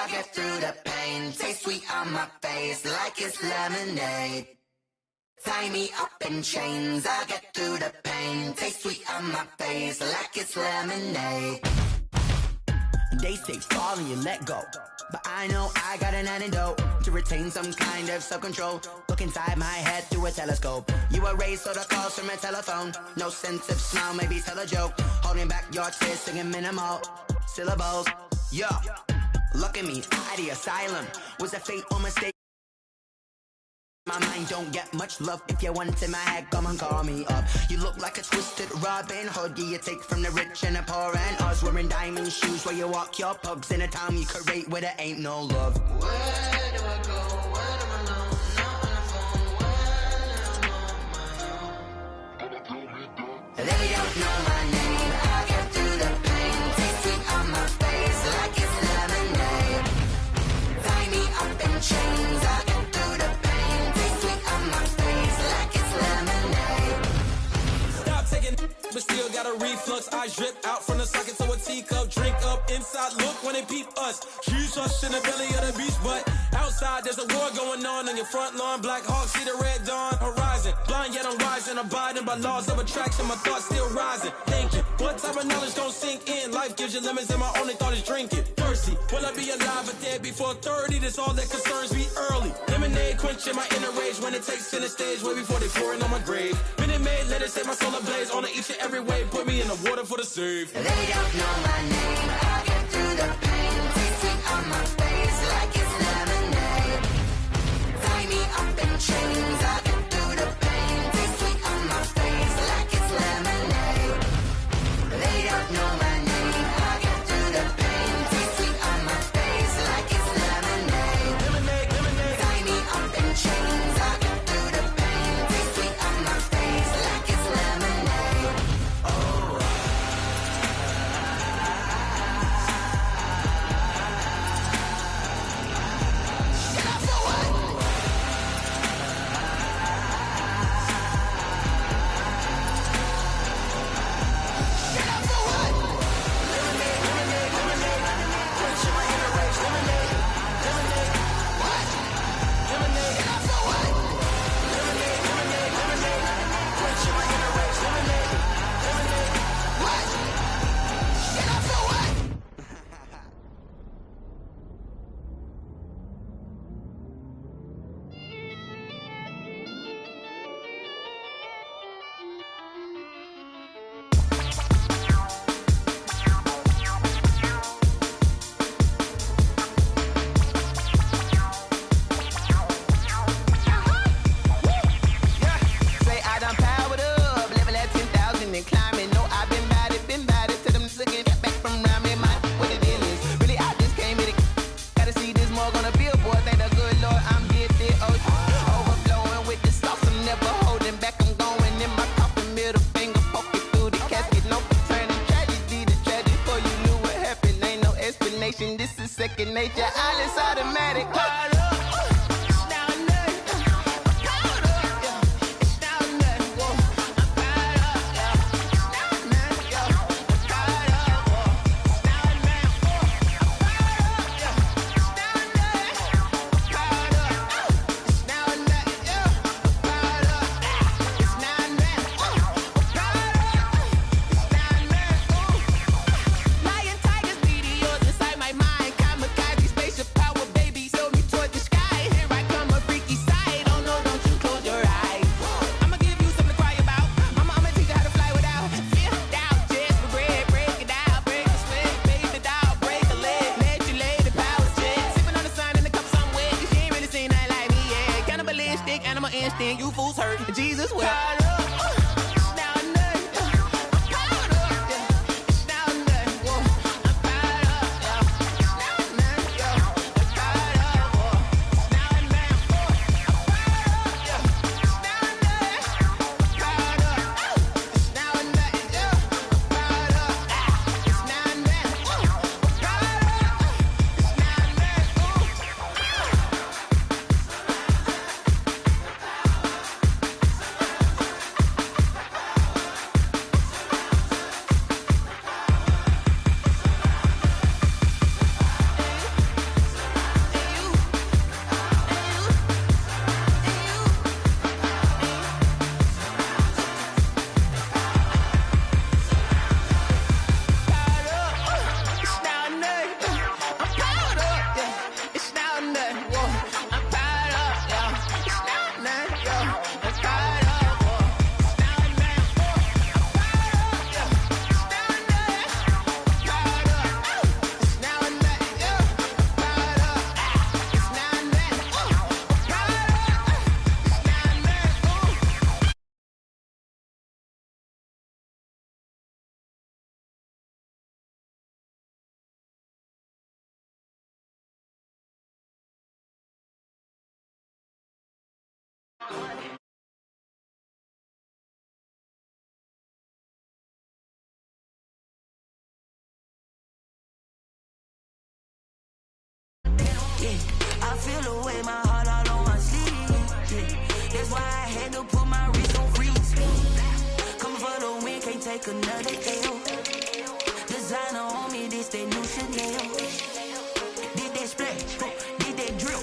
I get through the pain. Taste sweet on my face like it's lemonade. Tie me up in chains, I get through the pain. Taste sweet on my face like it's lemonade. They say fall and you let go, but I know I got an antidote to retain some kind of self-control. Look inside my head through a telescope. You erase all the calls from a telephone. No sense of smile, maybe tell a joke. Holding back your tears, singing minimal syllables. Yo, look at me, at the asylum. Was a fate or mistake? My mind don't get much love. If you want in my head, come and call me up. You look like a twisted Robin Hood. You take from the rich and the poor and us. Wearing diamond shoes where you walk your pugs in a town you create where there ain't no love. Where do I go? Where am I alone? Not on the phone. When I'm on my own. They don't know my name. I get through the pain. Taste sweet on my face like it's lemonade. Tie me up in chains. I get through the pain. Taste sweet on my face like it's lemonade. Stop taking, but still got a reflux. I drip out from the socket to a teacup. Drink up inside, look when they peep us. Huge us in the belly of the beach, but outside there's a war going on your front lawn. Black Hawk, see the red dawn horizon. Blind yet I'm rising, abiding by laws of attraction. My thoughts still rising. Thinking, what type of knowledge gon' sink in? Life gives you lemons and my only thought is drinking. Thirsty, will I be alive or dead before 30? That's all that concerns me early. Lemonade quenching my inner rage when it takes center stage way before they pour it on my grave. Minute Maid, let it set my soul ablaze. On each and every way, put me in the water for the save. They don't know my name. I get through the pain. Taste sweet on my face like it's lemonade. Tie me up in chains. I get through the pain. Taste sweet on my face like it's lemonade. They don't know my name. I get through the pain. Taste sweet on my face like it's lemonade. Tie me up in chains. I get through the pain. Taste sweet on my face like it's lemonade. Oh. This is second nature, all is automatic. You fools hurt. Jesus will. I feel the way, my heart all on my sleeve. That's why I had to put my wrist on freeze. Coming for the win, can't take another L. Designer on me, this that new Chanel. Did that splash, did that drill.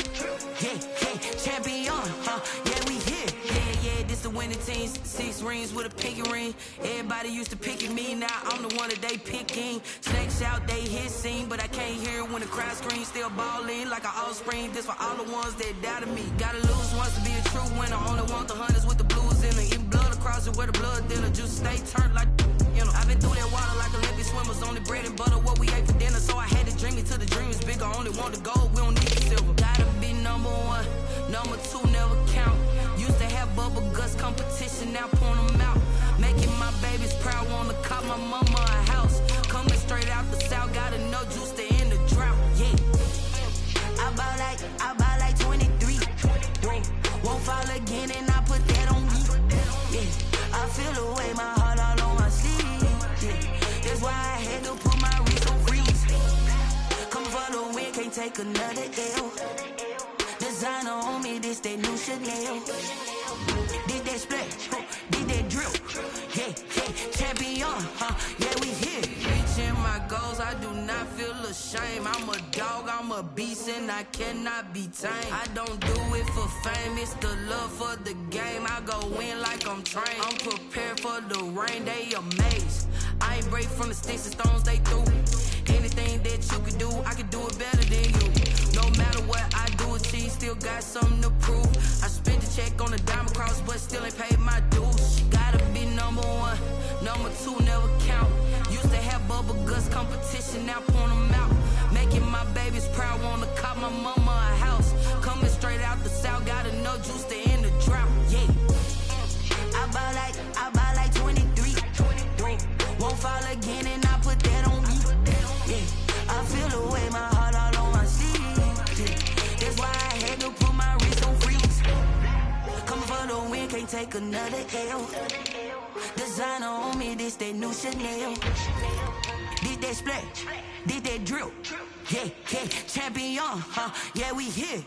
Champion, yeah, we here. Yeah, this the winning team. 6 rings with a pinky ring. Everybody used to pick at me, now I'm the one that they picking. Snakes out, they hit scene, but I can't hear it when the crowd screams. Still balling like an offspring. This for all the ones that doubted me. Gotta lose once to be a true winner. Only want the hunters with the blues in it. Even blood across it where the blood thinner. Just stay turned like, you know. I've been through that water like Olympic swimmers. Only bread and butter, what we ate for dinner. So I had to dream it till the dream is bigger. Only want the gold, we don't need the silver. Gotta be number 1, number 2 never count. Used to have bubble guts competition, now point them out. Making my babies proud, wanna cop my mama a house. Coming straight out the south, got enough juice to end the drought. Yeah, I buy like 23. Won't fall again, and I put that on me. Yeah, I feel the way, my heart all on my sleeve. Yeah, that's why I had to put my wrist on freeze. Coming for the win, can't take another L. Designer on me, this that new Chanel. Did that splash, did that drill. Champion, yeah, we here. Reaching my goals, I do not feel ashamed. I'm a dog, I'm a beast, and I cannot be tamed. I don't do it for fame, it's the love for the game. I go in like I'm trained. I'm prepared for the rain, they amazed. I ain't break from the sticks and stones they threw. Anything that you could do, I could do it better than you. No matter what I do, achieve, still got something to prove. I spent the check on the diamond cross, but still ain't paid my dues. Gotta be number 1, number 2 never count. Used to have bubble guts competition, now point them out. Making my babies proud, wanna cop my mama a house. Coming straight out the south, got enough juice to end the drought. Yeah, I buy like 23. Won't fall again, and I put that on me. Yeah, I feel the way, my heart all on my sleeve. Yeah, that's why I had to put my wrist on freeze. Coming for the win, can't take another L. Designer on me, this that new Chanel. Did that splash, did that drill. Yeah, champion, yeah, we here.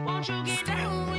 Won't you get down